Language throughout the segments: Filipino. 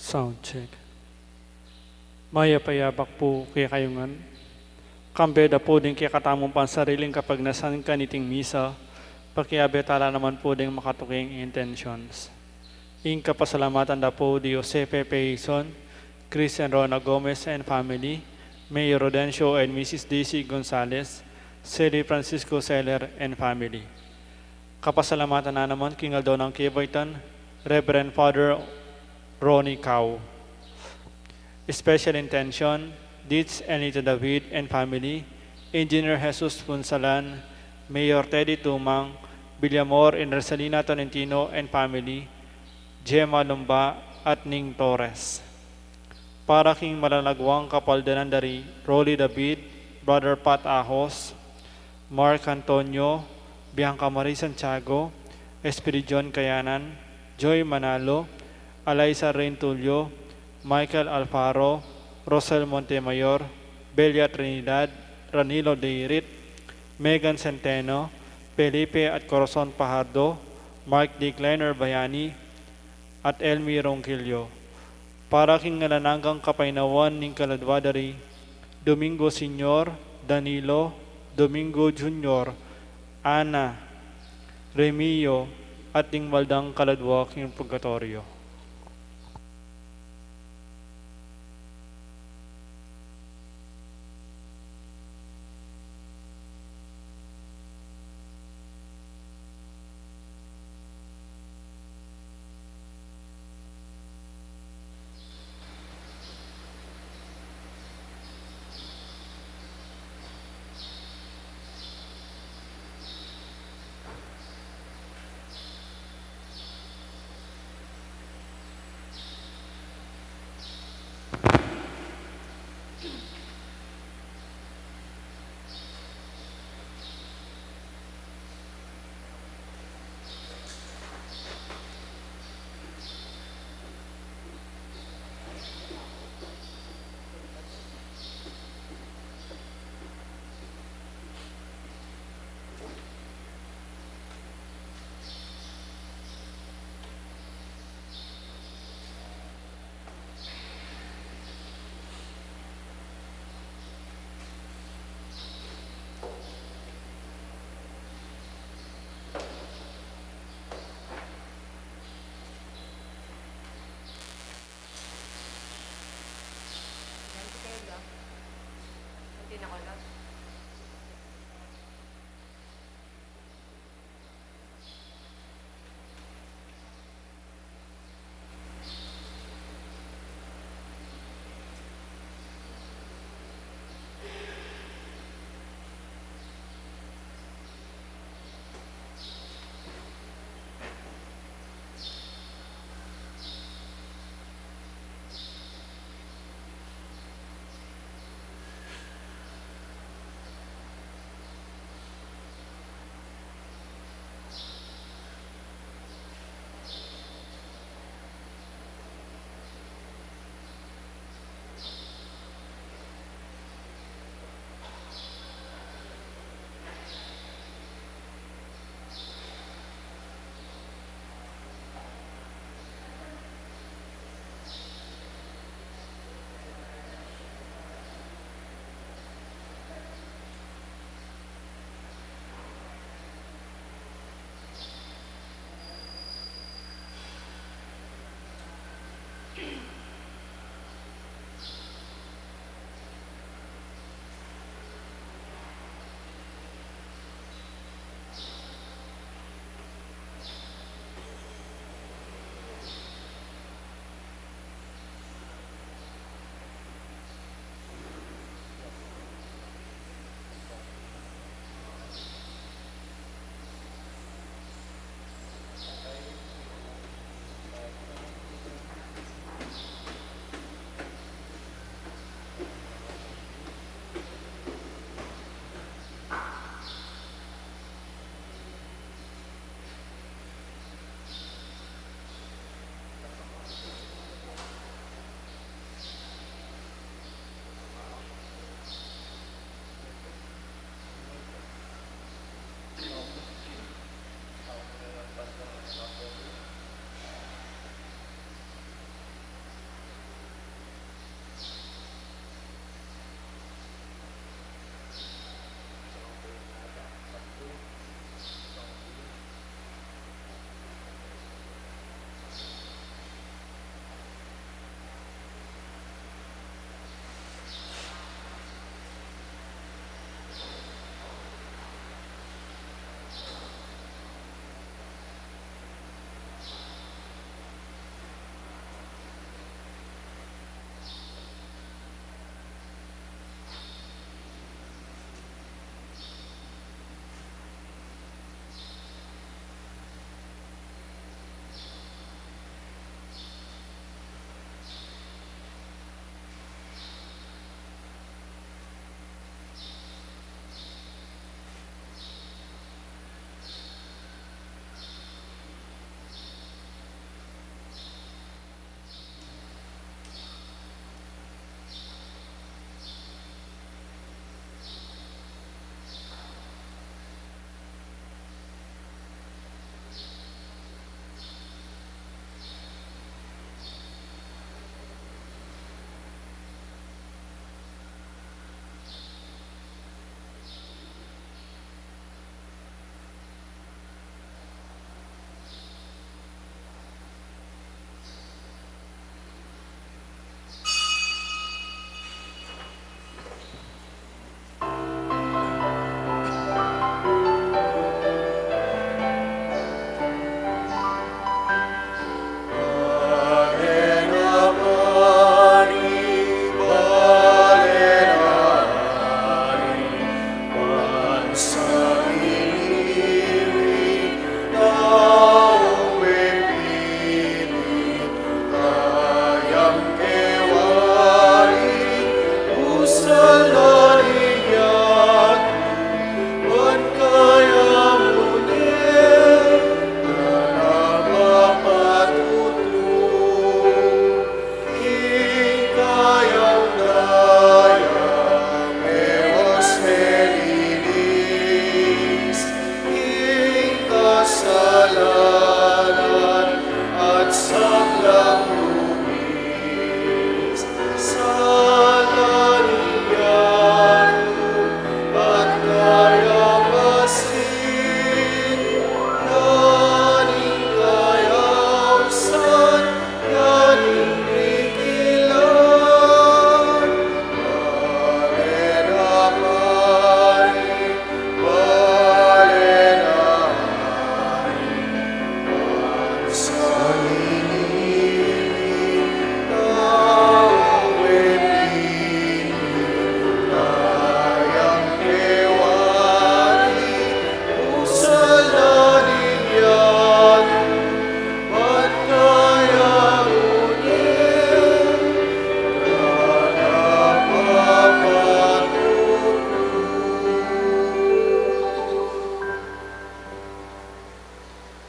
Sound check. Maya payabak po kaya kayungan. Kambeda po din kaya katamong pansariling kapag nasan ka niting misa, pakiabetala naman po din makatuking intentions. Inka pasalamatan da po di Josepe Payson, Chris and Rona Gomez and family, Mayor Rodencio and Mrs. Daisy Gonzalez, Sally Francisco Seller and family. Kapasalamatan na naman kingal daw ng Kibaytan, Reverend Father Ronnie Cow. Special intention, Ditz and Lito David and family, Engineer Jesus Punsalan, Mayor Teddy Tumang, Villamor and Rosalina Tolentino and family, Gemma Lumba at Ning Torres. Para king malalagwang kapaldanan dari Rolly David, Brother Pat Ahos, Mark Antonio, Bianca Marie Santiago, Espiridion Kayanan, Joy Manalo, Alaysa Rentulio, Michael Alfaro, Rosel Montemayor, Belia Trinidad, Ranilo Deirit, Megan Centeno, Felipe at Corazon Pajardo, Mark D. Kleiner Bayani, at Elmi Ronquillo. Para king ngalananggang kapainawan ning kaladwadari, Domingo Senior, Danilo, Domingo Junior, Ana, Remio, at ning maldang kaladwa king purgatorio.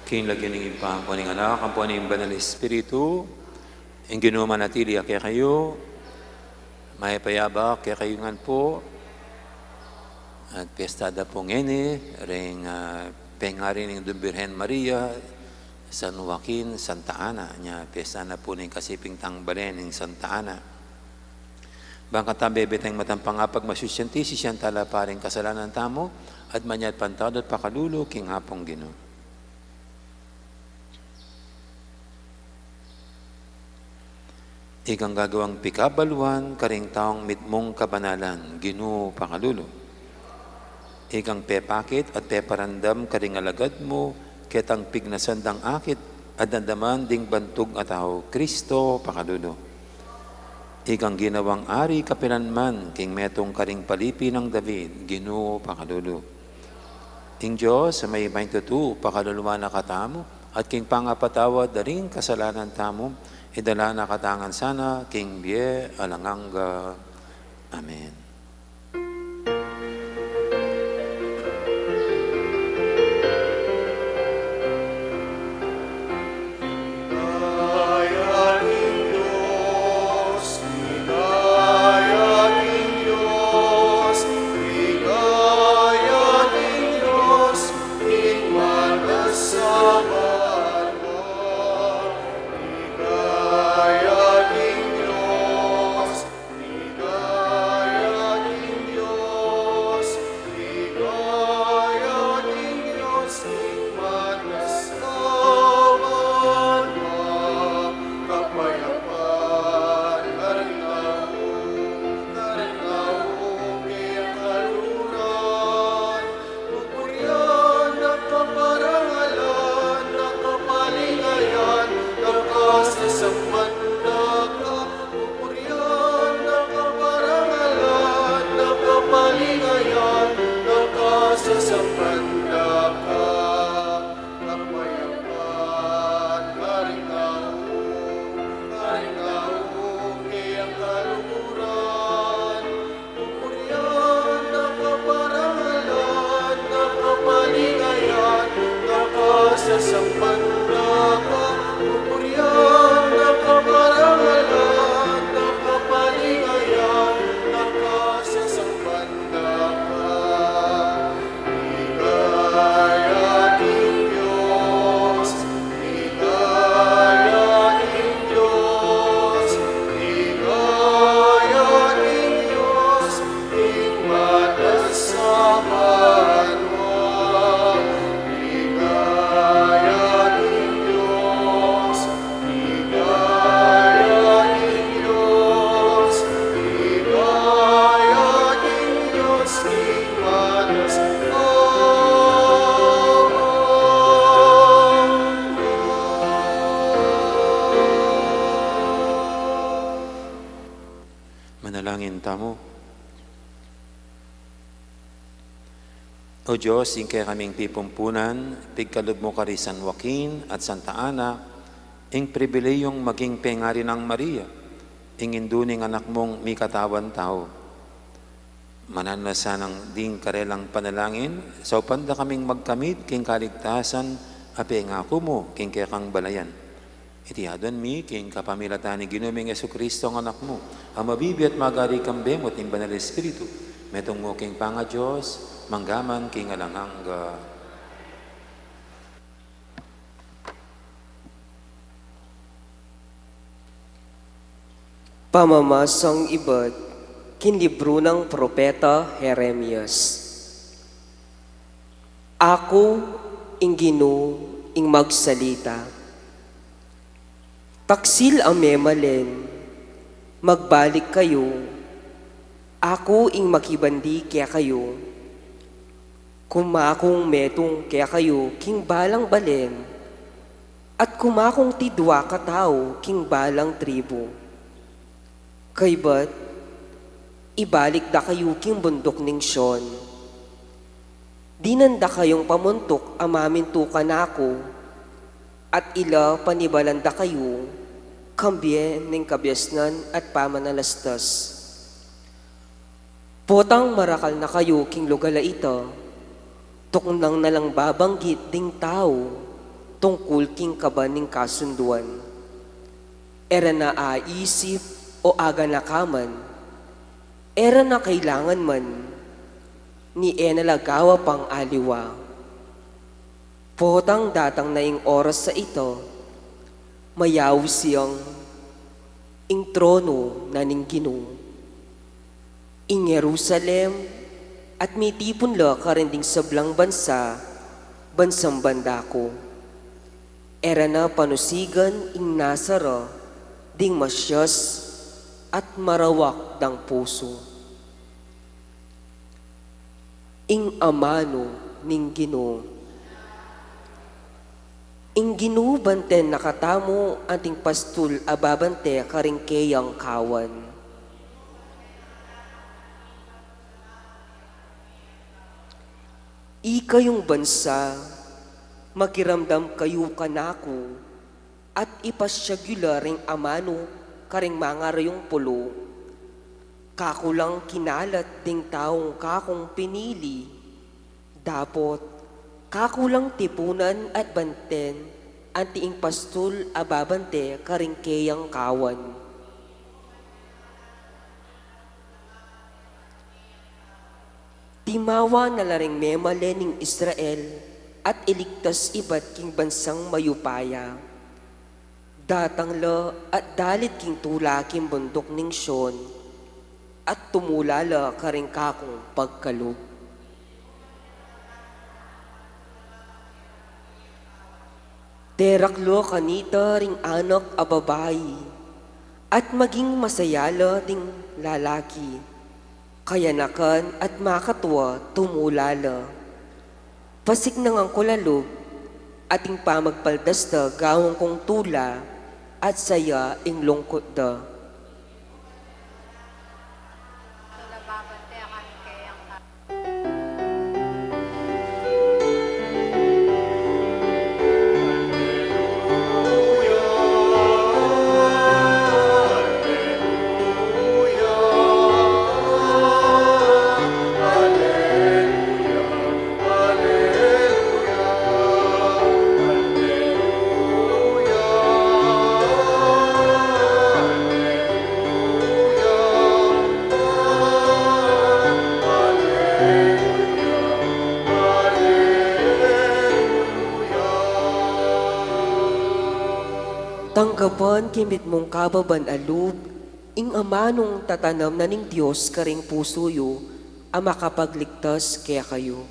King lagyan ng ipang po ng anak, ang po ng banal espiritu, ang ginuman natili kaya kayo, may payabak kaya kayo nga po, at pestada po ngeni, ring pengarin ng Birhen Maria, San Joaquin, Santa Ana, niya pesta na po ng kasiping tangbalen ng Santa Ana. Bangkat bebe tayong matampang apag masusyanti, si siyantala paring kasalanan tamo, at manyat pantado at pakalulo, king hapong Ginoo. Ikang gagawang pikabaluan, karing taong mitmong kabanalan, Ginoo pakalulo. Ikang pepakit at peparandam, karing alagad mo, ketang pignasan dang akit, at dandaman ding bantog at tao, Kristo pakalulo. Ikang ginawang ari kapilanman, king metong karing palipi ng David, Ginoo pakalulo. Ing Diyos, sa may 22, pakaluluwa na katamo, at king pangapatawad na rin kasalanan tamo, idala na katangan sana, king bie alanganga. Amen. Manalangin tamo. O Diyos, ingkay kaming pipumpunan, pigkalob mo kari San Joaquin at Santa Ana, ing pribileyong maging pengari ng Maria, ing induning anak mong mi katawan tao. Mananasan ng ding karelang panalangin, sa upanda kaming magkamit, king kaligtasan, ape ngako mo, king kekang balayan. Itihadon mi, king kapamilatan ni Ginuming Jesucristo ang anak mo, ang mabibi at magari kang bemot ng banal espiritu, metong mo king panga Diyos, manggaman king alanganga. Pamamasang iba't kinlibro ng propeta Jeremias. Ako ing Ginoo ing magsalita. Taksil ang memalen, magbalik kayo, ako ing makibandi kaya kayo, kumakong metong kaya kayo, king balang balen, at kumakong tidwa katao, king balang tribo. Kaybat, ibalik da kayo king bundok ning Sion. Dinanda kayong pamuntok amamin tukan ako, at ila panibalanda kayo, kambyen ning kabyasnan at pamanalastas. Potang marakal na kayo king lugala ito, tuknang nalang babanggit ding tao, tungkol king kaban ning kasunduan. Era na aisip o aga na kaman, era na kailangan man, ni enalagawa pang aliwa. Potang datang na ing oras sa ito, mayaw siyang ing trono na ning Ginoo. Ing Jerusalem at mitipon la karinding sablang bansa, bansang bandako. Era na panusigan ing Nasara, ding masyas at marawak dang puso. Ing amano ning Ginoo. Ing Ginoo banten nakatamo anting pastul ababante karingkeyang kawan. Ikayong bansa, makiramdam kayo kanako, at ipasyagula ring amano karing mga rayong pulo. Kakulang kinalat ding taong kakong pinili. Dapot, kakulang tipunan at banten, antiing pastul ababante karingkeyang kawan. Timawa na laring memalening Israel at iligtas iba't king bansang mayupaya. Datang la at dalit king tula king bundok ning Sion at tumulala karing kakong pagkalog. Teraklo kanita ring anak a babayi at maging masayala ding lalaki. Kayanakan at makatwa tumulala. Pasik nang ang kulalog ating pamagpaldas da gawang kong tula at saya ing lungkot da. Tanggapan kimit mong kababan alub, ing amanong tatanam na ning Diyos karing pusoyo, ang makapagligtas kaya kayo.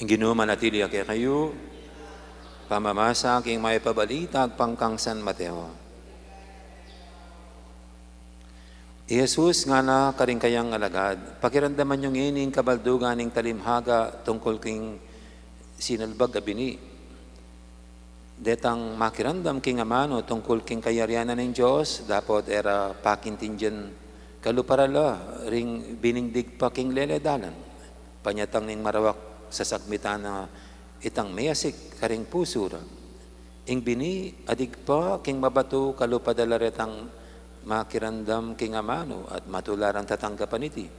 Ginoo manatili kay kayo, pamamasa king may pabalitag pangkang San Mateo. Jesus nga na karing kayang alagad, pakiramdaman yung ining kabaldugan ning talimhaga tungkol king sinalbag abini. Detang makiramdam king amano tungkol king kayarianan ng Diyos, dapat era pakintinjan kaluparala ring biningdig pa king leledalan. Panyatang ning marawak sa sagmitan na itang mayasik karing pusura. Ing bini adig pa king mabato kalupadalaretang makirandam king amano at matularan tatanggapan iti.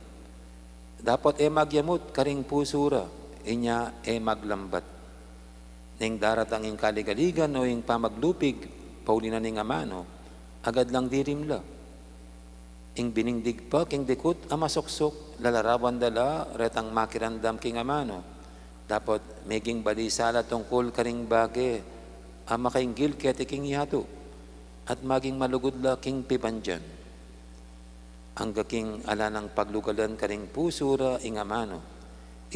Dapat magyamot karing pusura, inya maglambat. Ning daratang ing kaligaligan o ing pamaglupig, paulinan ning amano, agad lang dirimla. Ing biningdig pa king dikut amasoksok, lalarawan dala retang makirandam king amano. Dapat meging balisala tungkol karing bage, makainggil kete king yato, at maging malugod la king pibandyan. Ang gaking ala ng paglugalan karing pusura ing amano,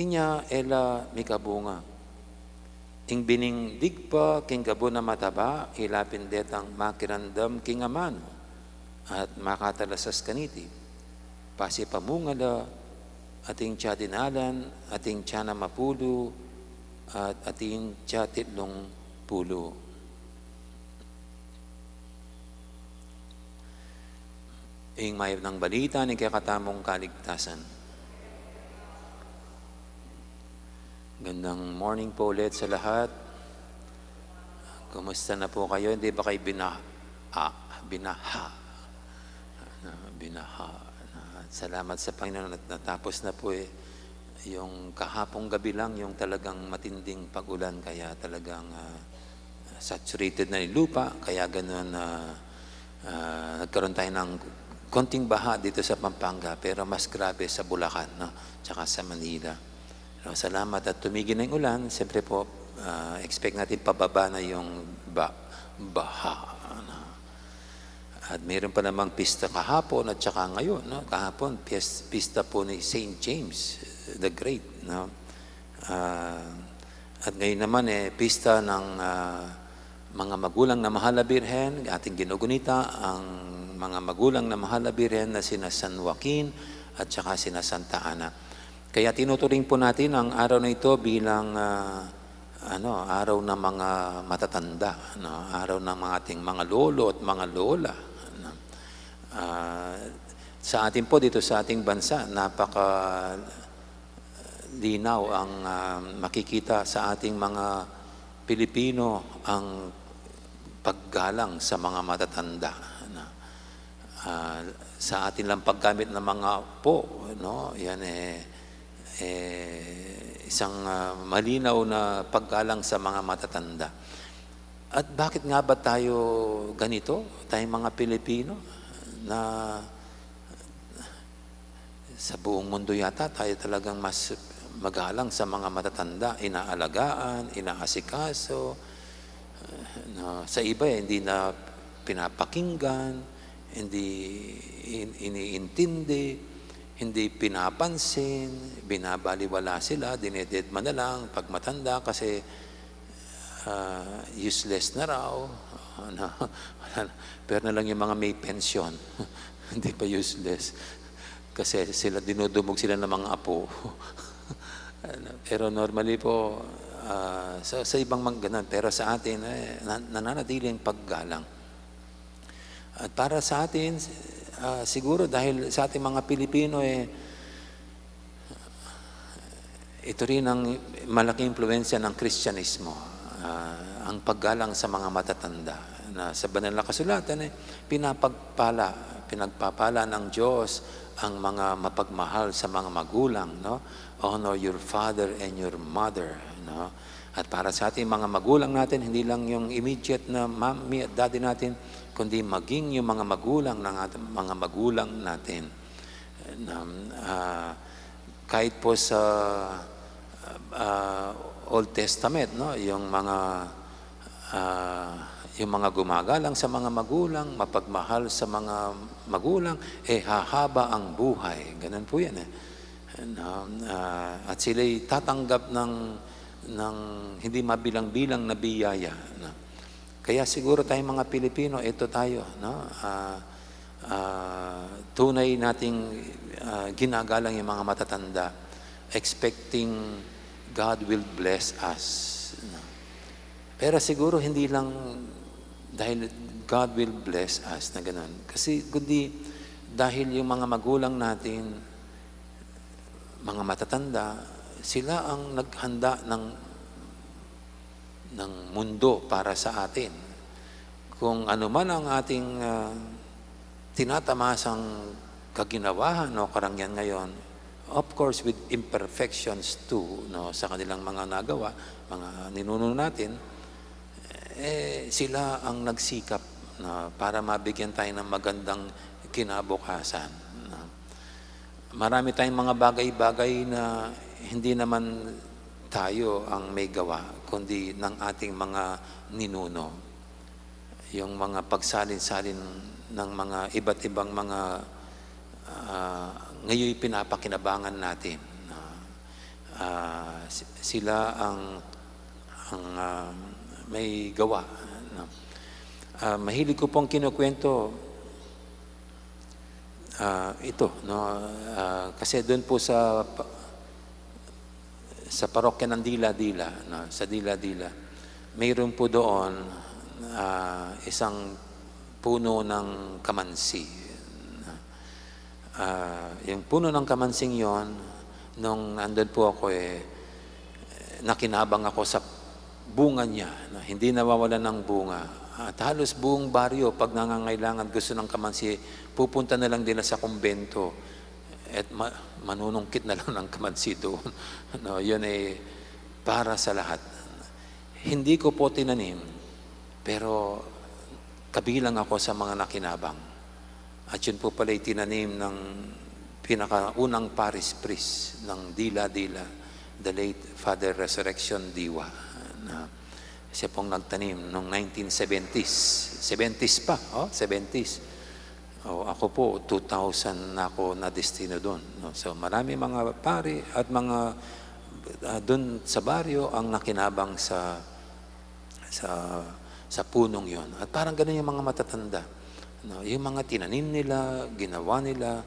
inya ela mikabunga. Ing bining digpa king gabo na mataba, ilapin detang makirandam king amano, at makatalasas kaniti. Pasi pamungala, ating tiyadinalan, ating tiyana mapulo, at ating tiyatitlong pulo. Ing mayroon ng balita ni kakatamong kaligtasan. Gandang morning po ulit sa lahat. Kumusta na po kayo? Hindi ba kayo binaha? Salamat sa Panginoon at natapos na po yung kahapong gabi lang, yung talagang matinding pag-ulan, kaya talagang saturated na yung lupa, kaya ganoon nagkaroon tayo ng konting baha dito sa Pampanga, pero mas grabe sa Bulacan, no? Tsaka sa Manila. So, salamat at tumigil na yung ulan. Siyempre po, expect natin pababa na yung baha. No? At mayroon pa namang pista kahapon at tsaka ngayon. No? Kahapon, pista po ni St. James the Great. No? At ngayon naman, pista ng mga magulang na Mahal na Birhen, ating ginugunita ang mga magulang na Mahal na Birhen na sina San Joaquin at saka sina Santa Ana. Kaya tinuturing po natin ang araw na ito bilang araw ng mga matatanda, no? Araw ng mga ating mga lolo at mga lola. No? Sa atin po dito sa ating bansa, napaka linaw ang makikita sa ating mga Pilipino ang paggalang sa mga matatanda. Sa atin lang paggamit ng mga po, no? Yan isang malinaw na paggalang sa mga matatanda. At bakit nga ba tayo ganito, tayong mga Pilipino, na sa buong mundo yata tayo talagang mas magalang sa mga matatanda, inaalagaan, inaasikaso, sa iba hindi na pinapakinggan, hindi iniintindi, hindi pinapansin, binabaliwala sila, dinededma na lang pag matanda kasi useless na raw. Pero na lang yung mga may pension, hindi pa useless. Kasi sila dinudumog sila ng mga apo. Pero normally po, sa ibang mga ganun, pero sa atin, nananatiling paggalang. At para sa atin, siguro dahil sa ating mga Pilipino, ito rin ang malaking impluensya ng Kristyanismo, ang paggalang sa mga matatanda. Na sa banal na kasulatan, pinagpapala ng Diyos ang mga mapagmahal sa mga magulang, no? Honor your father and your mother, no? At para sa ating mga magulang natin, hindi lang yung immediate na mommy at daddy natin, kundi maging yung mga magulang ng ating mga magulang natin. Kahit po sa Old Testament, no, yung mga gumagalang sa mga magulang, mapagmahal sa mga magulang, hahaba ang buhay. Ganun po yan. At sila'y tatanggap ng hindi mabilang-bilang na biyaya. No? Kaya siguro tayong mga Pilipino, ito tayo, no? Tunay nating ginagalang yung mga matatanda, expecting God will bless us. No? Pero siguro hindi lang dahil God will bless us na gano'n. Kasi kundi dahil yung mga magulang natin, mga matatanda, sila ang naghanda ng mundo para sa atin. Kung ano man ang ating tinatamasang kaginawahan o karangyaan ngayon, of course with imperfections too, no, sa kanilang mga nagawa, mga ninuno natin, sila ang nagsikap para mabigyan tayo ng magandang kinabukasan. No. Marami tayong mga bagay-bagay na hindi naman tayo ang may gawa, kundi ng ating mga ninuno. Yung mga pagsalin-salin ng mga iba't ibang mga ngayon pinapakinabangan natin. Sila ang may gawa. Mahilig ko pong kinukwento ito, no, kasi doon po sa parokya ng Dila-Dila, no, sa Dila-Dila, mayroon po doon isang puno ng kamansi. Yung puno ng kamansing yon, nung nandun po ako nakinabang ako sa bunga niya, na hindi nawawalan ng bunga. At halos buong baryo, pag nangangailangan gusto ng kamansi, pupunta na lang nila sa kumbento at manunungkit na lang ng kamansi doon. No, yun para sa lahat. Hindi ko po tinanim, pero kabilang ako sa mga nakinabang. At yun po pala tinanim ng pinakaunang parish priest ng Dila-Dila, the late Father Resurrection Diwa. Siya pong nagtanim noong 1970s. 70s pa, 70s. Ako po, 2000 na ako na-destino doon. No? So marami mga pari at mga doon sa baryo ang nakinabang sa punong yon. At parang ganun yung mga matatanda. No? Yung mga tinanim nila, ginawa nila,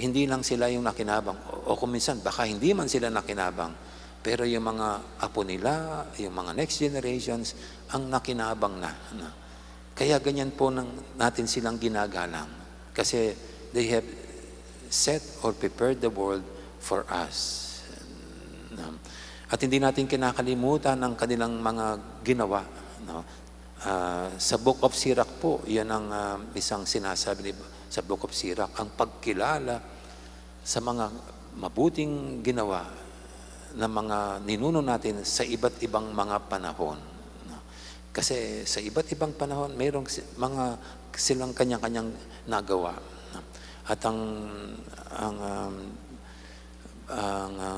hindi lang sila yung nakinabang. O kung minsan, baka hindi man sila nakinabang. Pero yung mga apo nila, yung mga next generations, ang nakinabang na. No? Kaya ganyan po natin silang ginagalang. Kasi they have set or prepared the world for us. At hindi natin kinakalimutan ang kanilang mga ginawa. No? Sa Book of Sirach po, yan ang isang sinasabi sa Book of Sirach, ang pagkilala sa mga mabuting ginawa ng mga ninuno natin sa iba't ibang mga panahon. No? Kasi sa iba't ibang panahon, mayroong mga silang kanyang-kanyang nagawa. No? At ang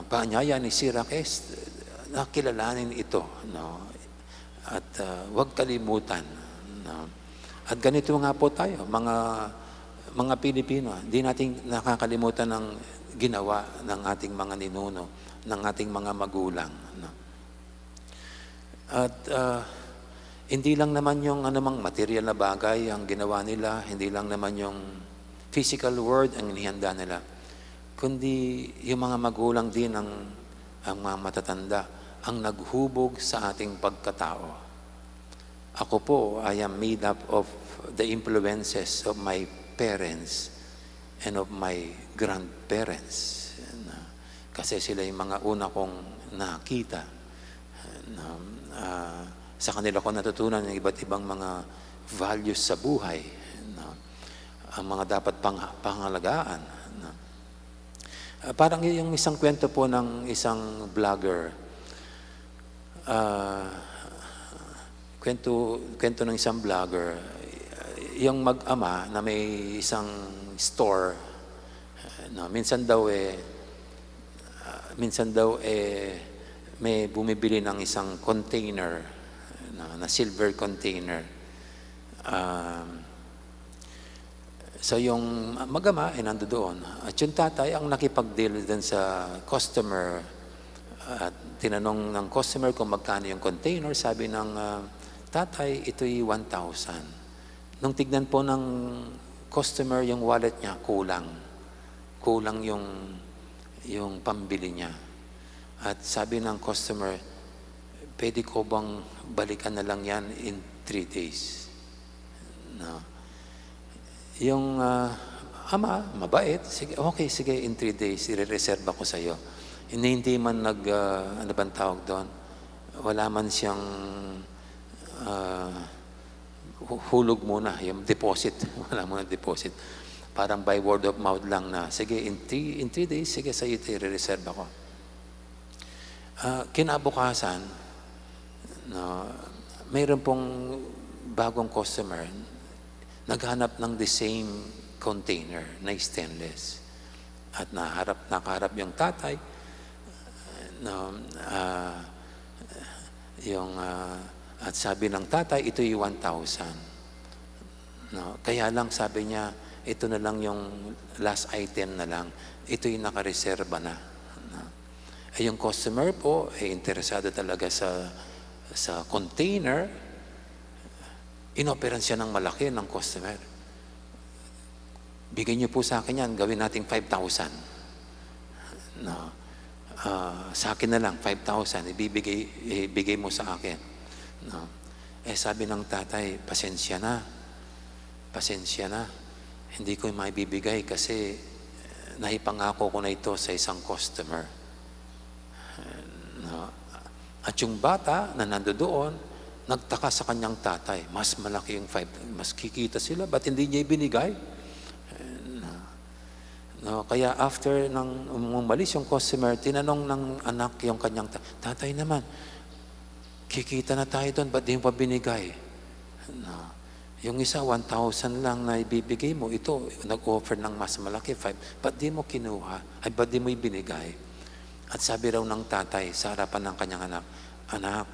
paanyaya ni Sirach nakilalanin ito. No? At huwag kalimutan. No? At ganito nga po tayo, mga Pilipino, hindi natin nakakalimutan ng ginawa ng ating mga ninuno, ng ating mga magulang. No? At hindi lang naman yung anumang material na bagay ang ginawa nila, hindi lang naman yung physical word ang inihanda nila, kundi yung mga magulang din ang mga matatanda ang naghubog sa ating pagkatao. Ako po, I am made up of the influences of my parents and of my grandparents. Kasi sila yung mga una kong nakita. Sa kanila ko natutunan yung iba't ibang mga values sa buhay. Ang mga dapat pangalagaan. Parang yung isang kwento po ng isang vlogger. Kwento ng isang vlogger. Yung mag-ama na may isang store. Minsan daw may bumibili ng isang container na silver container. So yung mag-ama ay nando doon. At yung tatay ang nakipag-deal din sa customer. At tinanong ng customer kung magkano yung container. Sabi ng tatay, ito'y 1,000. Nung tignan po ng customer yung wallet niya, kulang yung pambili niya. At sabi ng customer, pwede ko bang balikan na lang yan in 3 days? No. Yung ama, mabait, sige, okay, sige, in 3 days, i-reserve ako sa iyo. Hindi man ano bang tawag doon? Wala man siyang hulog muna, yung deposit. Wala muna deposit. Parang by word of mouth lang na, sige, in 3 days, sige, sa iyo, i-reserve ako. Kinabukasan, mayroon pong bagong customer, naghanap ng the same container na stainless. At nakaharap yung tatay, at sabi ng tatay, ito'y 1,000. Kaya lang sabi niya, ito na lang yung last item na lang, ito'y nakareserba na. Yung customer po ay interesado talaga sa container. Inoperan siya ng malaki ng customer. Bigay niyo po sa akin yan, gawin nating 5,000. No. Sa akin na lang, 5,000, ibigay mo sa akin. No. Sabi ng tatay, pasensya na. Hindi ko maibibigay kasi naipangako ko na ito sa isang customer. No. At yung bata na nandoon, nagtaka sa kanyang tatay, mas malaki yung 5, mas kikita sila, ba't hindi niya ibinigay? No, kaya after nang umalis yung customer, tinanong ng anak yung kanyang tatay naman, kikita na tayo doon, ba't di mo pa binigay? No. Yung isa, 1,000 lang na ibibigay mo, ito, nag-offer ng mas malaki, 5, ba't di mo kinuha? Ay, ba't di mo ibinigay? At sabi raw ng tatay sa harapan ng kanyang anak, anak,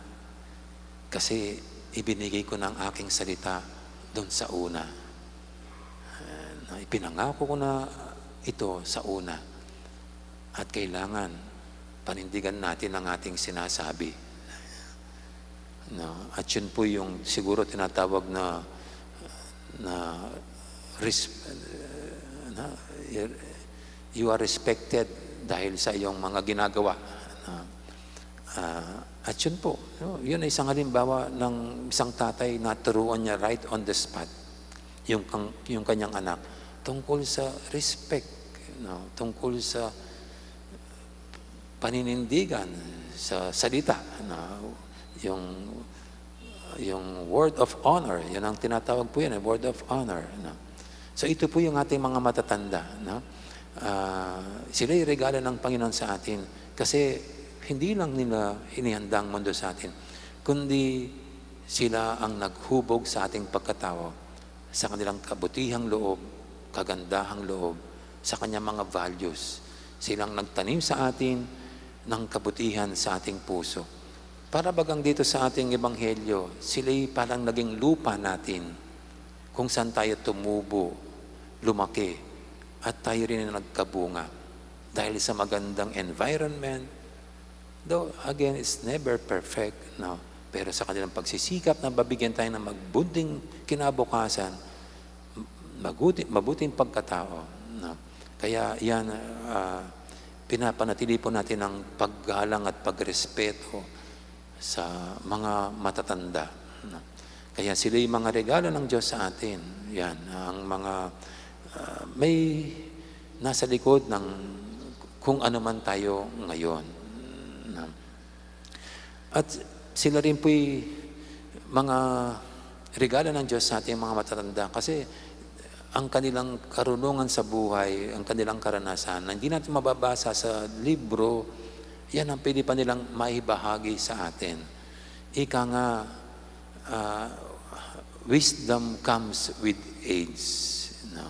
kasi ibinigay ko ng aking salita doon sa una. Ipinangako ko na ito sa una. At kailangan panindigan natin ang ating sinasabi. No? At yun po yung siguro tinatawag na you are respected dahil sa iyong mga ginagawa. At yun po, yun ay isang halimbawa ng isang tatay na turuan niya right on the spot yung kanyang anak tungkol sa respect, tungkol sa paninindigan sa salita, yung word of honor, yun ang tinatawag po yan, word of honor. So ito po yung ating mga matatanda. Sila yung regalo ng Panginoon sa atin kasi hindi lang nila inihanda ang mundo sa atin, kundi sila ang naghubog sa ating pagkatao, sa kanilang kabutihang loob, kagandahang loob, sa kanyang mga values. Silang nagtanim sa atin ng kabutihan sa ating puso. Para bagang dito sa ating ebanghelyo, sila'y parang naging lupa natin kung saan tayo tumubo, lumaki, at tayo rin na nagkabunga. Dahil sa magandang environment, though again, it's never perfect, no? Pero sa kanilang pagsisikap na babigyan tayo ng magbunting kinabukasan, mabuting pagkatao. No? Kaya yan, pinapanatili po natin ang paggalang at pagrespeto sa mga matatanda. No? Kaya sila yung mga regalo ng Diyos sa atin. Yan, ang mga may nasa likod ng kung ano man tayo ngayon. No? At sila rin po'y mga regalo ng Diyos sa ating mga matatanda kasi ang kanilang karunungan sa buhay, ang kanilang karanasan, na hindi natin mababasa sa libro, yan ang pwede pa nilang maibahagi sa atin. Ika nga, wisdom comes with age. No?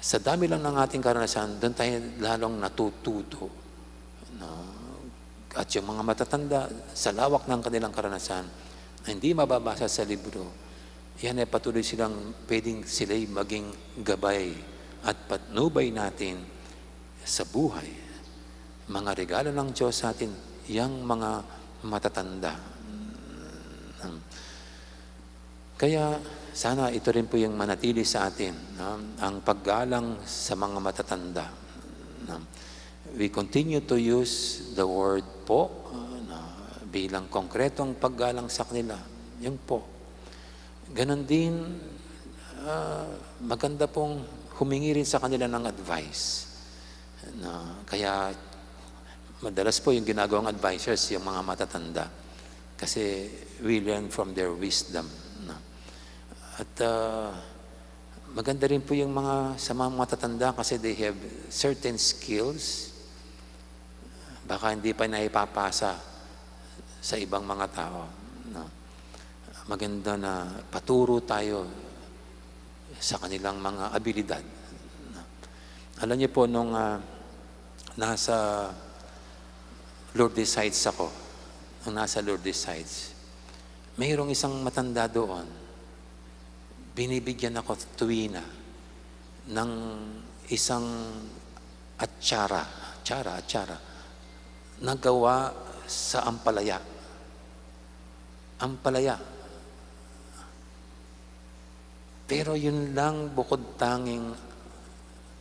Sa dami lang ng ating karanasan, doon tayo lalong natututo. No? At yung mga matatanda, sa lawak ng kanilang karanasan, na hindi mababasa sa libro, yan ay patuloy silang pwedeng sila'y maging gabay at patnubay natin sa buhay. Mga regalo ng Diyos sa atin, yung mga matatanda. Kaya sana ito rin po yung manatili sa atin, ang paggalang sa mga matatanda. We continue to use the word po bilang konkretong paggalang sa kanila. Yung po. Ganon din, maganda pong humingi rin sa kanila ng advice. Kaya madalas po yung ginagawang advisors, yung mga matatanda. Kasi we learn from their wisdom. At maganda rin po yung mga sa mga matatanda kasi they have certain skills. Baka hindi pa naipapasa sa ibang mga tao. Maganda na paturo tayo sa kanilang mga abilidad. Alam niyo po, nung nasa Lourdes Heights ako, mayroong isang matanda doon, binibigyan ako tuwina ng isang atsara na gawa sa ampalaya. Pero yun lang bukod tanging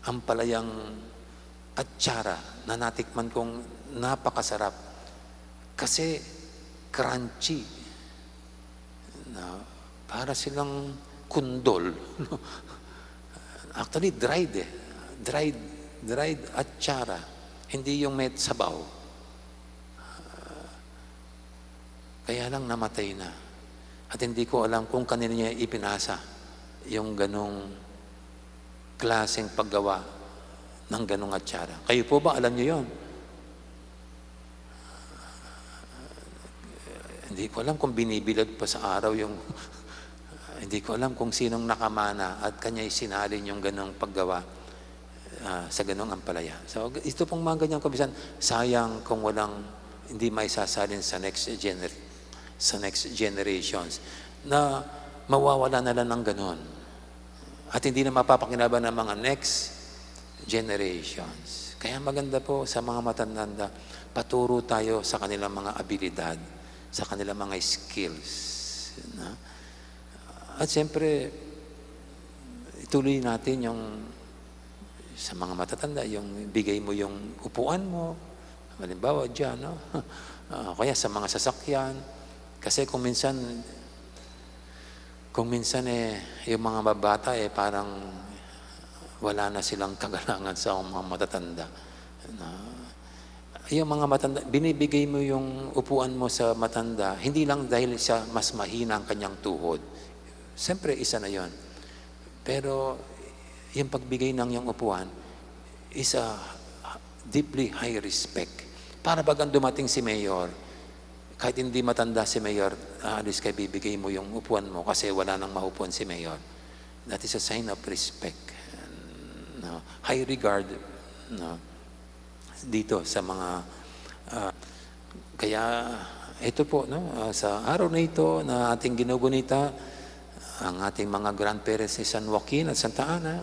ampalayang atsara na natikman kong napakasarap. Kasi crunchy. Na para silang kundol. Actually, dried eh. Dried atsara. Hindi yung may sabaw. Kaya lang namatay na. At hindi ko alam kung kanina niya ipinasa yung ganong klaseng paggawa ng ganong atsara. Kayo po ba alam niyo yon? Hindi ko alam kung binibilad pa sa araw yung hindi ko alam kung sinong nakamana at kanya'y sinalin yung ganong paggawa sa ganong ampalaya. So ito pong mga ganyang kabisan, sayang kung hindi may sasalin sa next generations na mawawala na lang ng ganon at hindi na mapapakinaban ng mga next generations. Kaya maganda po sa mga matanda, paturo tayo sa kanilang mga abilidad, sa kanilang mga skills. At siyempre, ituloy natin yung sa mga matatanda, yung bigay mo yung upuan mo, halimbawa dyan, no? Kaya sa mga sasakyan, kasi kung minsan yung mga babata parang wala na silang kagalangan sa mga matatanda. Yung mga matanda, binibigay mo yung upuan mo sa matanda, hindi lang dahil siya mas mahina ang kanyang tuhod. Siyempre, isa na yon. Pero yung pagbigay ng yung upuan is a deeply high respect. Para bagang dumating si Mayor, kahit hindi matanda si Mayor, alis kay bibigay mo yung upuan mo kasi wala nang maupuan si Mayor. That is a sign of respect. High regard dito sa mga kaya ito po sa araw na ito na ating ginugunita ang ating mga grandparents ni San Joaquin at Santa Ana.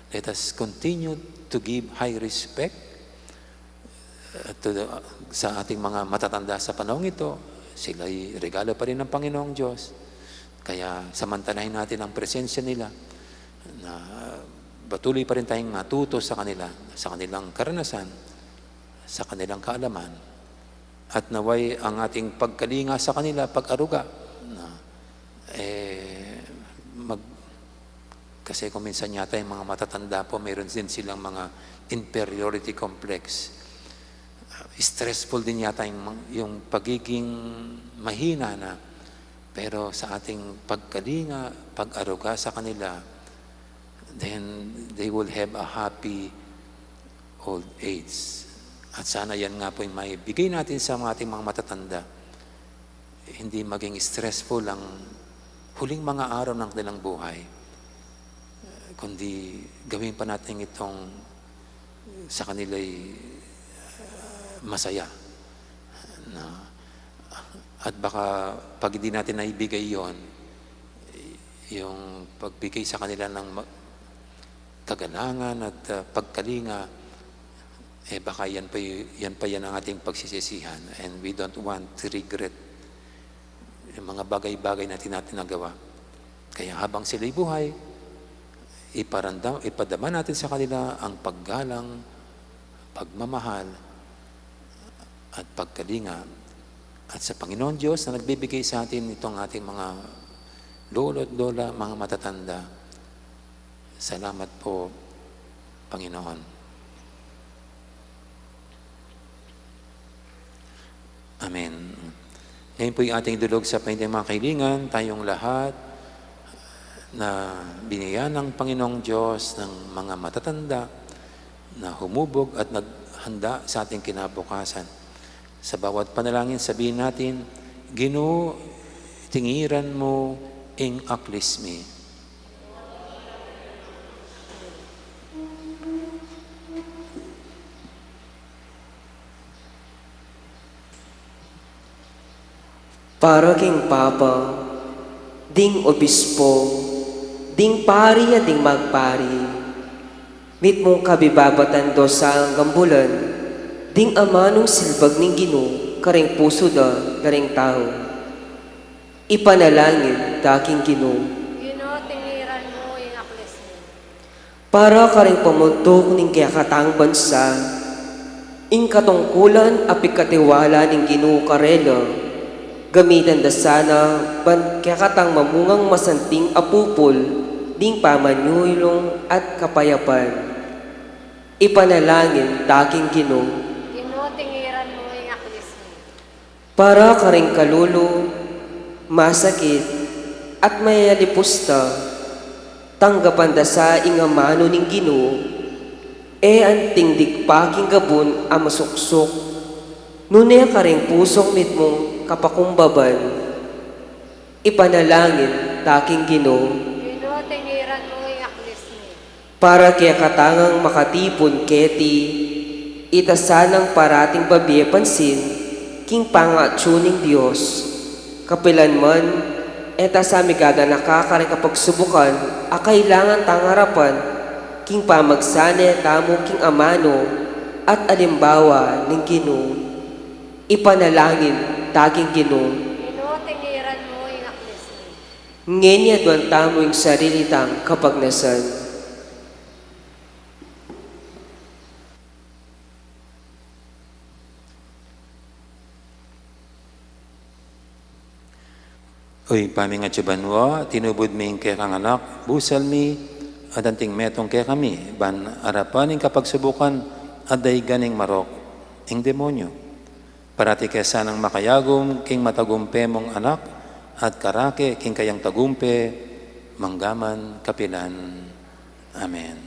Let us continue to give high respect sa ating mga matatanda sa panahon ito. Sila'y regalo pa rin ng Panginoong Diyos. Kaya samantalahin natin ang presensya nila na patuloy pa rin tayong matuto sa kanila, sa kanilang karanasan, sa kanilang kaalaman, at naway ang ating pagkalinga sa kanila, pag-aruga, kasi kung minsan yata yung mga matatanda po, mayroon din silang mga inferiority complex. Stressful din yata yung pagiging mahina na. Pero sa ating pagkalinga, pag-aruga sa kanila, then they will have a happy old age. At sana yan nga po yung maibigay natin sa ating mga matatanda. Hindi maging stressful ang huling mga araw ng kanilang buhay. Kundi gawin pa natin itong sa kanila'y masaya. At baka pag hindi natin naibigay yon, yung pagbigay sa kanila ng kagalangan at pagkalinga, baka yan pa ang ating pagsisisihan. And we don't want to regret yung mga bagay-bagay na natin nagawa. Kaya habang sila'y buhay, ipadama natin sa kanila ang paggalang, pagmamahal, at pagkalinga. At sa Panginoon Diyos na nagbibigay sa atin itong ating mga lolo at lola, mga matatanda. Salamat po, Panginoon. Amen. Ngayon po yung ating dulog sa paintang mga kailingan, tayong lahat na binigyan ng Panginoong Diyos ng mga matatanda na humubog at naghanda sa ating kinabukasan. Sa bawat panalangin, sabihin natin, Ginoo, tingiran mo ing aklismi. Para king Papa, ding obispo, ding pari at ding magpari, mit mong kabibabatan do sa gambulan, ding ama nung silbag ning Ginoo, karing puso da, karing tao. Ipanalangin, daking Ginoo. Ginoo, tingiran mo yung aklis mo. Para ka rin pamuntok ning kaya katang bansa, ing katungkulan api katiwala ning Ginoo karela, gamitan da sana ban kaya katang mamungang masanting apupol, ding pamanyulong at kapayapan. Ipanalangin taking Ginoo, Ginoo, tingiran mo yung aklis mo. para ka rin kalulo, masakit, at mayalipusta, tanggapan da sa ingamano ning Ginoo, anting digpaking gabon ang masuksok, nunay ka rin pusong mitmong kapakumbaban. Ipanalangin taking Ginoo, Ginoo, tingiran mo yung aklis mo. para kaya katangang makatipon keti, itasanang parating babiye pansin, king pangatsuning Diyos, kapilan man, eta sa migada nakakari kapag subukan, kailangan tangarapan, king pamagsane tamo king amano, at alimbawa ng Ginoo. Ipanalangin taging Ginoo, Ginoo, tingiran mo yung aklis mo. ngenya doon tamo yung sarili tang kapagnasan. Uy, paming at banwa, tinubod mi kay kang anak, busal mi, adanting metong kay kami, ban arapaning kapagsubukan, aday ganing marok, ing demonyo. Parati kesa nang makayagom, king matagumpe mong anak, at karake, king kayang tagumpe, manggaman, kapilan. Amen.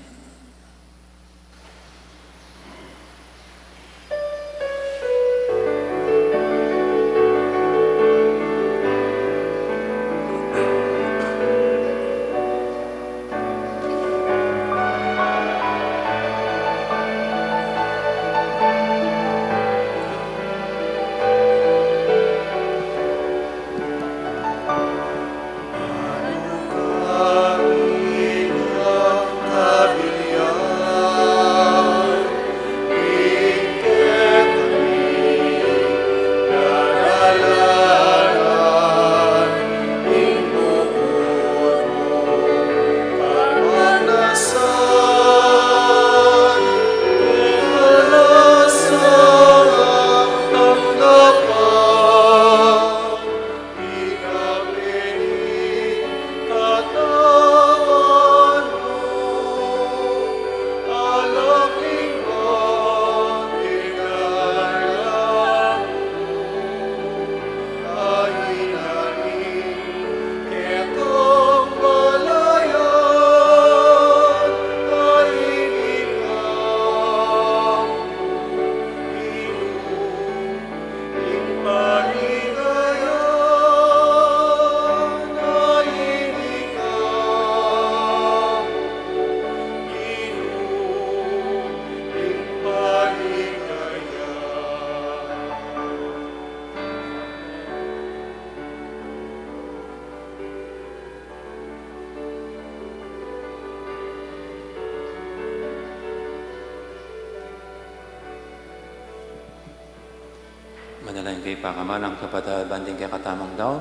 Manalangin kay pakamalang kapatid, banding kay katamang daw,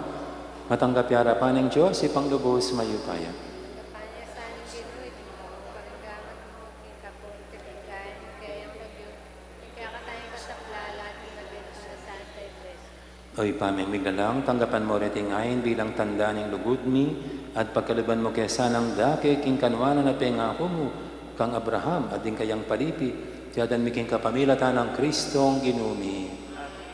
matanggap yarapan ng Diyos, ipanglubos mayupaya. Kapanya sa aning Ginoo, iti mo, paranggaman mo, king kapurtifikan, kayang bagyo, kaya katayang kasaklala, at inabin mo na Santa Iglesia. Oy, pamimiglalang, tanggapan mo rin ngayon bilang tanda ng lugod mi, at pagkalaban mo kaya sanang dake, king kanwanan na pengako mo, kang Abraham, at din kayang palipi, tiyadan mi king kapamilatan ng Kristong ginumi.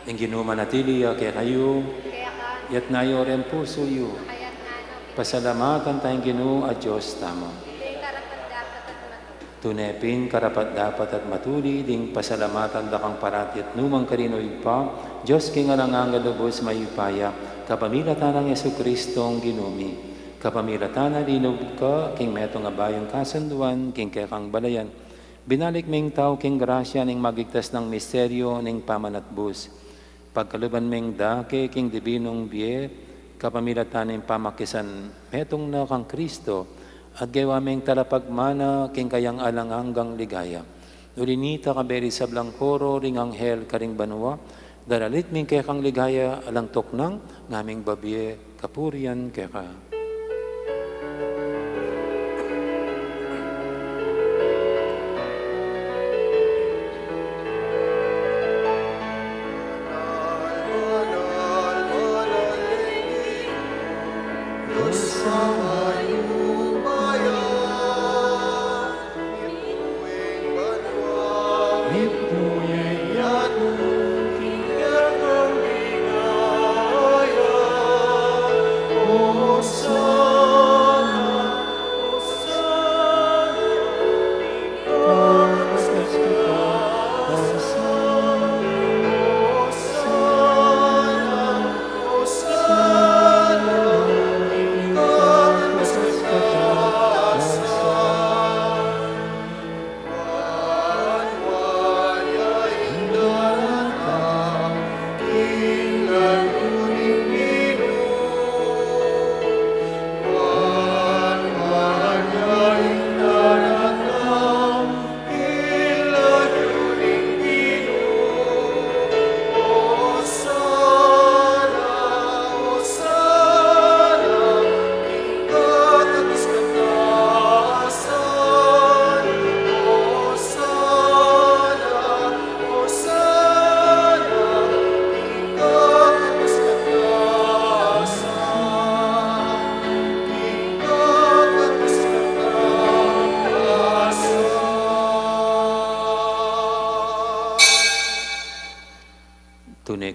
Ang ginuma natiliya kaya kayo, Kaya ka, yat nayo rin puso yu, kayat ano, pasalamatan tayong Ginoo at Diyos tamo. hindi karapat dapat at matuto. Tunepin, karapat dapat at matuli, ding pasalamatan dakang parati at numang karinoy pa, Diyos king alangang galubos mayupaya, kapamilatan ng Yesu Kristong ginumi. Kapamilatan na dinub ka, king metong abayong kasanduan, king kekang balayan. Binalik ming tao king grasya ning magigtas ng misteryo ning pamanatbus. Pagkaluban ming dake king dibinong biye, kapamilatan ning pamakisan metong na kang Kristo, at gawa ming talapagmana king kayang alanganggang ligaya. Ulinita kaberi sa blangkoro ring anghel karing banwa, daralit ming kekang ligaya alang toknang ngaming babiye kapurian keka.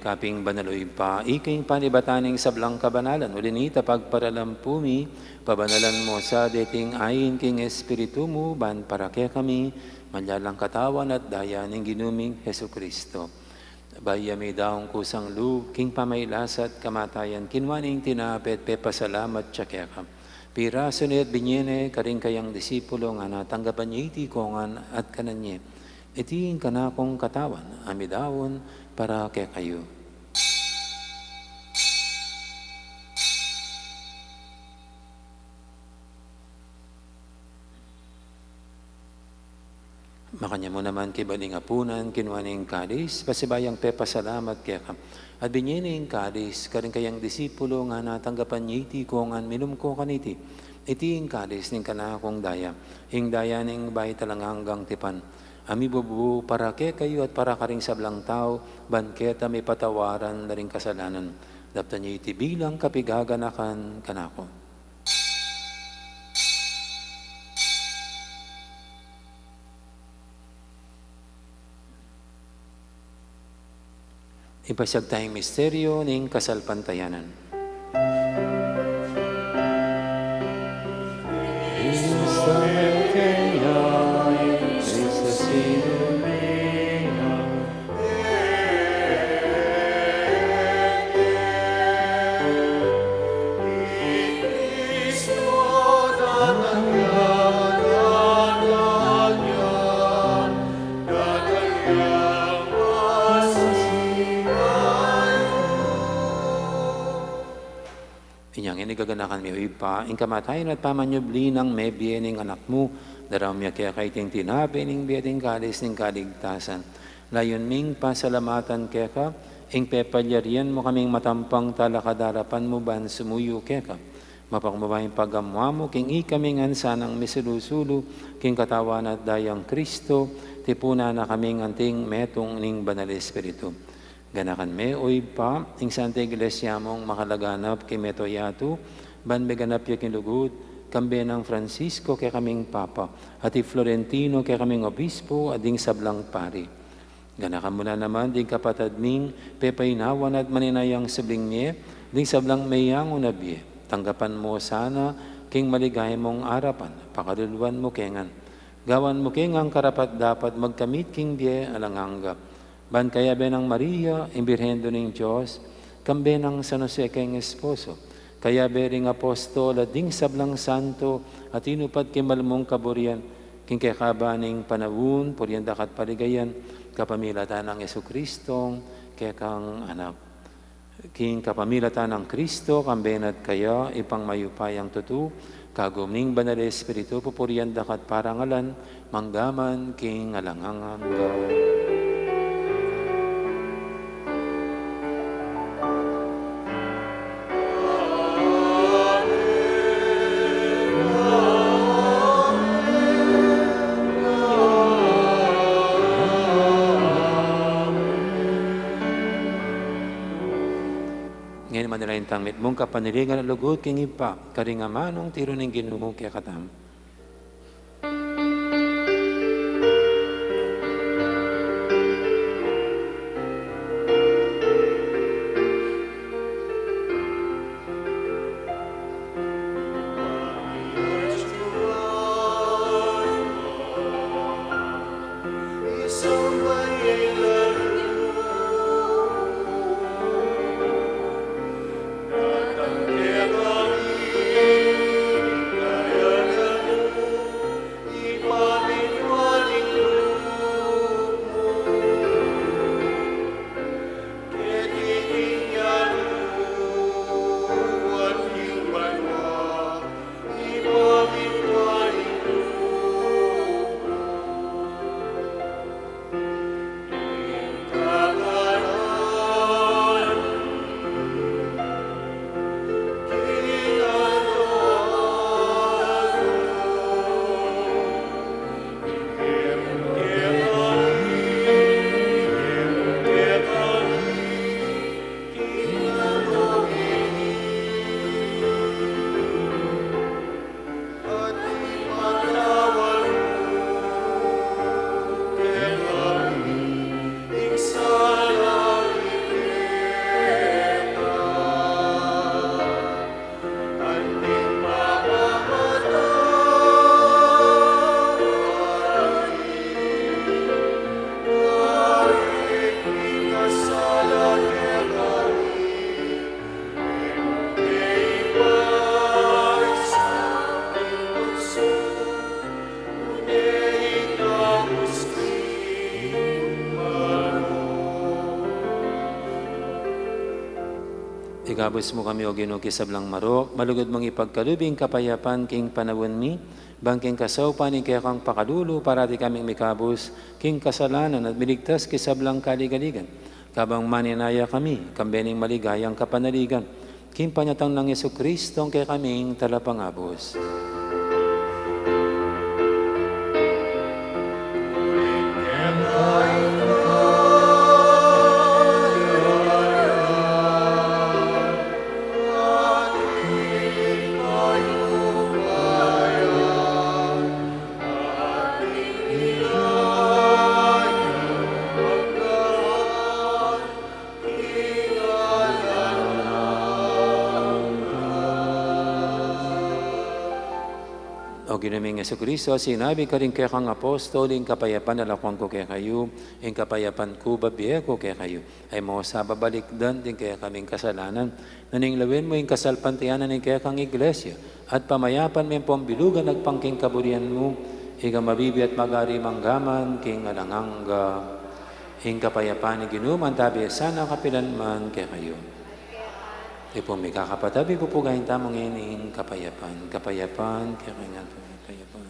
kaping banaloy pa, iking panibataning sablang kabanalan, ulinita pagparalampumi, pabanalan mo sa dating ayin king espiritu mo, ban para kaya kami, manyalang katawan at daya ng ginuming Heso Kristo. Baya may daong kusang loob, king pamaylasat kamatayan, kinwaning tinapet, pepasalamat tsakeka. Pira sunit binyene, karing kayang disipulo nga natanggapan niya iti kongan at kananye. Itiin ka na kong katawan, amidawon para kay kayo. Makanya mo naman kibaling apunan, kinwaning kadis, pasibayang pepasalamat kaya ka. At binyening kadis, karing kayang disipulo nga natanggapan niya iti kongan, minum ko kaniti. Itiin kadis ning kanakong daya, ing daya ning bay talang hanggang tipan. Ami bubu para kay kayo at para karing sablang tao, banketa may patawaran na ring kasalanan. Dapta niyo iti bilang kapigaganakan kanako. Ipasag tayong misteryo ning kasalpantayanan. Inyang inigaganakan mi uipa, ing kamatayan at pamanyubli ng may biyening anak mo, daram miya kaya kaiting tinabi ning biyening kalis ning kaligtasan. Layon ming pasalamatan kaya ka, ing pepalyarian mo kaming matampang talakadarapan mo ban sumuyo kaya ka. Mapakmabayang pagamwa mo, king ikaming ansanang misilusulu, king katawan at dayang Kristo, tipuna na kaming anting metong ning banal Espiritu. Ganakan me oy pa, ing Santa Iglesia mong makalaganap kay Meto Yatu, ban me ganap yaking lugod, kambe ng Francisco kay kaming Papa, at Florentino kay kaming Obispo, at ding sablang pari. Ganakan mo na naman, ding kapatad ming, pepainawan at maninayang sabling niye, ding sablang mayang unabye. Tanggapan mo sana, king maligay mong arapan, pakaluluan mo kengan. Gawan mo kengang karapat dapat magkamit king biye alanganggap. Ban kaya benang Maria, imbirhendo ng Diyos, kambe ng San Jose kayong esposo, kaya bering apostol at ding sablang santo, at inupad kimalmong kaburian, king kakabaning panawun, puryandak at paligayan, kapamilatan ng Yesu Kristong, kaya kang anak. King kapamilatan ng Kristo, kambenat kaya, ipang mayupayang tutu, kagumning banal Espiritu, pupuryandak at parangalan, manggaman, king alanganganggaw. Ngayon manalayin tangmit mong kapaniligan at lugod king ipa, karingamanong tiro ng Ginoo kaya katam. Kaya Igabos mo kami o ginukisablang marok, malugod mong ipagkalubing kapayapan king panawin mi, bangking kasaw paning kaya kang pakadulo, parati kaming mikabos, king kasalanan at miligtas kisablang kaligaligan. Kabang maninaya kami, kambening maligayang kapanaligan, king panyatang ng Yesu Kristo, kaya kaming talapangabos. O ginaming Yesu Kristo, sinabi ka rin kaya kang apostol, yung kapayapan alakwang ko kaya kayo, yung kapayapan ko babiye ko kaya kayo, ay mo sa babalikdan din kaya kaming kasalanan, naninglawin mo yung kasalpantiyanan ng kaya kang iglesia, at pamayapan mo yung pambilugan nagpangking kaburian mo, ika mabibi at magari manggaman, king alanganga, yung kapayapan ni ginuman, tabi sana kapilan man kaya kayo. Ipo may kakapatabi, pupugayin tamang ining kapayapan. Kapayapan, kaya kanya kapayapan.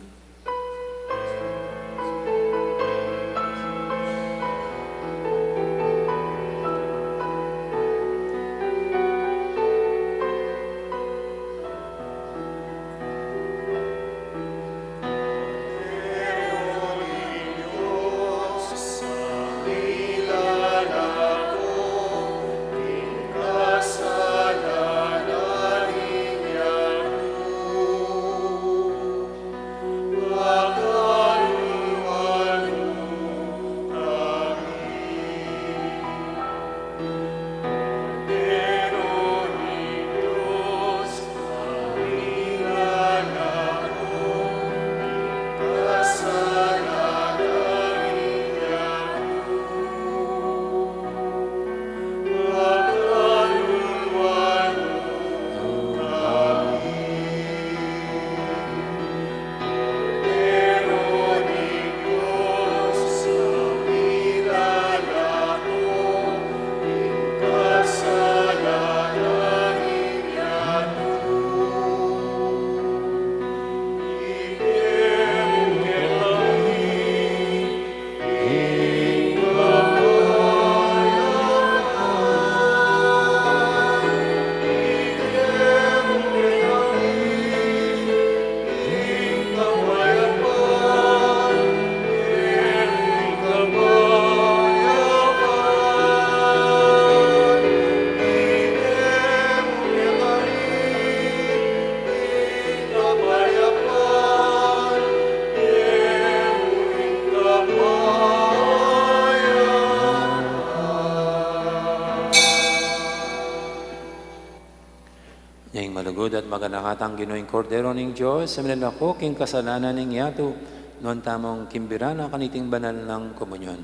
Malugod at maganakatang Ginoong Kordero ng Diyos, sa minalako king kasalanan ng yato, noon tamong kimbirana kaniting banal ng komunyon.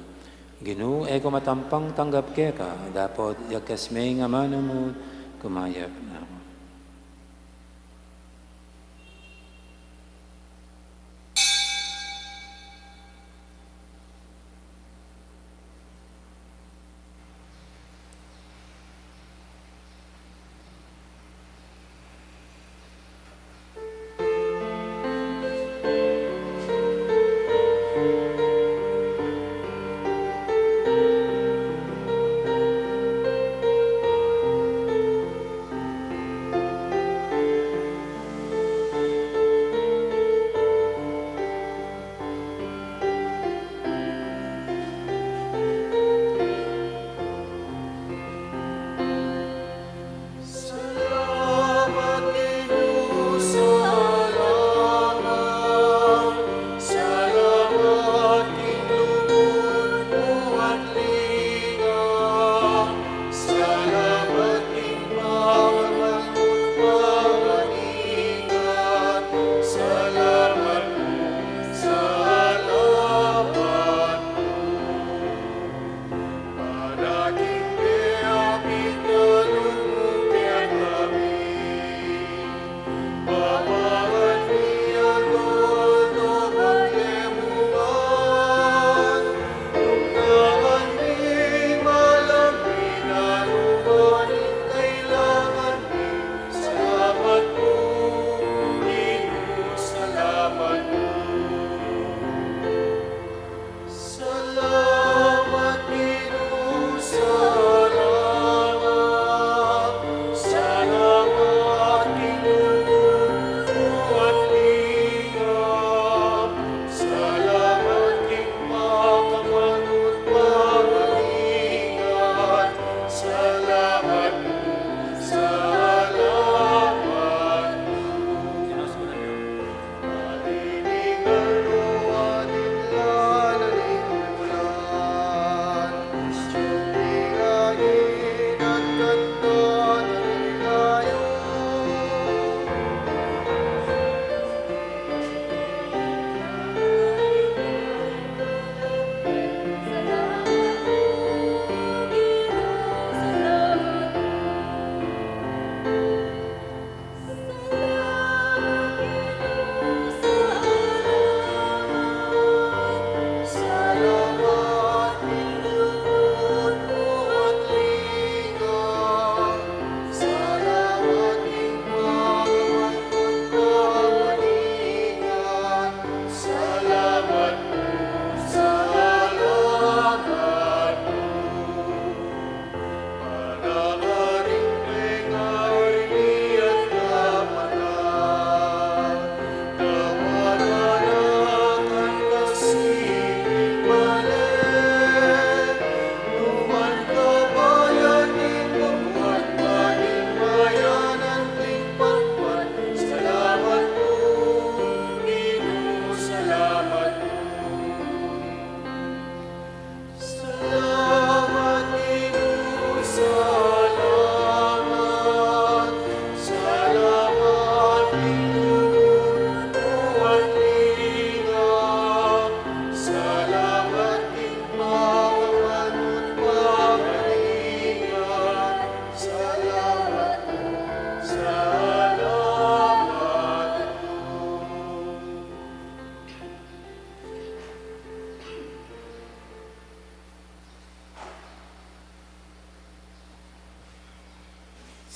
Ginoo, eko matampang tanggap keka, dapat yakas may nga manamod, kumayap na ako.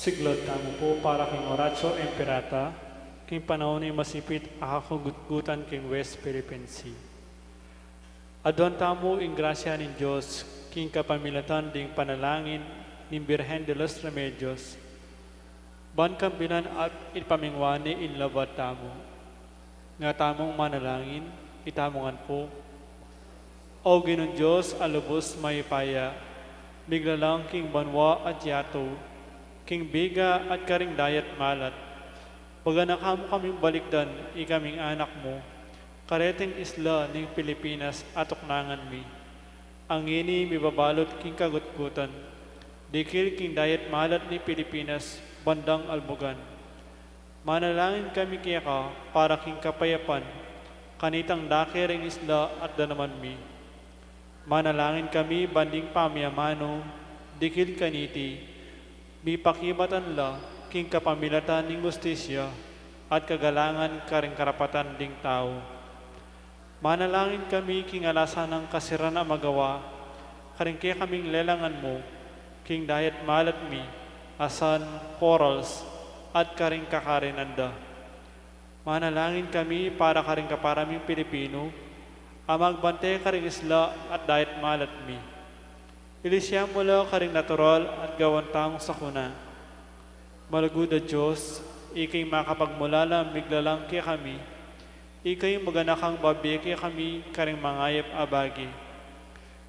Siglod tamo po para king Horatio Emperata, king panahon ni masipit akakugutgutan king West Philippine Sea. Adon tamo ing grasya ni Diyos, king kapamilatan ding panalangin ni Birhen de los Remedios, ban kambilan at ipamingwani in labat tamo. Nga tamong manalangin, itamongan po. O Ginoong Diyos, alubos mayipaya, bigla lang king banwa at yato, king biga at karing dayat malat. Baga nakamo kaming balikdan, ikaming anak mo, kareteng isla ng Pilipinas at tuknangan mi. Ang ini mibabalot king kagutgutan, dikil king dayat malat ni Pilipinas, bandang albugan. Manalangin kami kaya ka para king kapayapan, kanitang dakiring isla at danaman mi. Manalangin kami banding pamiyamano, dikil kaniti, bipakibatan la king kapamilatan ng justisya at kagalangan karing karapatan ding tao. Manalangin kami king alasan ng kasiran na magawa, karing kaya kaming lelangan mo, king dayat malat mi, asan, corals, at karing kakarinanda. Manalangin kami para karing kaparaming Pilipino, amagbante karing isla at dayat malat mi. Ilisya mo lang karing natural at gawantang sakuna. Malagud a Diyos, ikay makapagmulala miglalang kaya kami, ikay maganakang babi kaya kami karing mangayap abagi.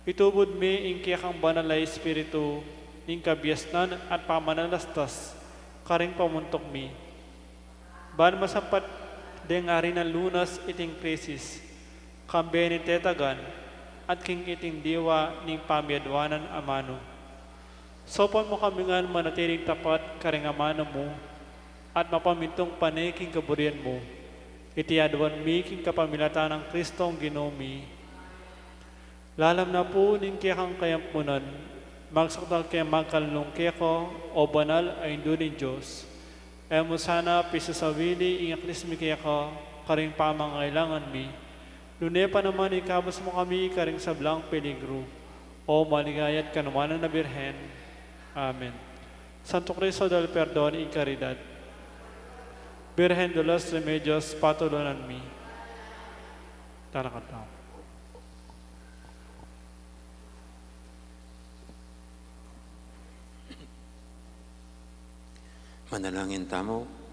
Itubod mi ing kaya kang banalay espiritu, ing kabiasnan at pamanalastas, karing pamuntok mi. Ban masampat dengari ng lunas iting krisis, kambe ni tetagan, at king iting diwa ning pamiyadwanan amano. Sopan mo kami nga manatiling tapat karing amano mo, at mapamintong panay king kaburian mo. Itiadwan mi king kapamilatan ng Kristong Ginomi. Lalam na po ning kaya kang kayampunan, magsakdal kaya magkalunong kaya ko, o banal ay indunin Diyos. E mo sana pisasawili ingaklis mi kaya ko, karing pamangailangan mi. Lune pa naman ikabos mo kami karing sablang peligro, o maligayat kanumanan na Birhen. Amen. Santo Cristo del Perdón y Caridad, Birhen de los Remedios, patulunan mi. Tarakataw. Manalangin tamo.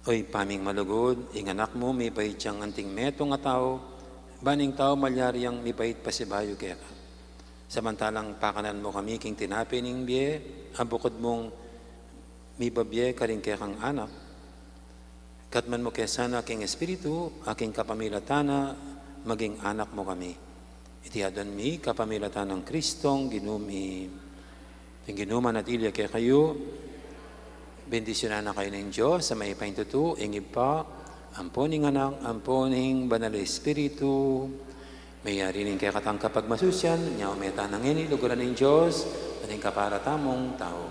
Oy, paming malugod, inganak mo, may pahit siyang anting meto nga tao, baning tao malyari ang may pahit pasibayo kaya ka. Samantalang pakanan mo kami, king tinapi ning biye, ang bukod mong may babye karing kaya kang anak. Katman mo kaya sana aking espiritu, aking kapamilatana, maging anak mo kami. Itiadon mi, kapamilatan ng Kristong Ginumi. Yung ginuman at ilya kaya kayo, bendisyonan na kayo ng Diyos sa may paintutu, ingib pa, amponing anak, amponing banal espiritu, may rin kaya katang kapag masusyan, niya umeta ng ini, luguran ng Diyos, ating kaparatamong tao.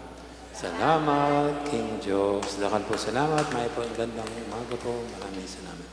Salamat, King Diyos. Lakal po salamat, may po gandang umaga po, maraming salamat.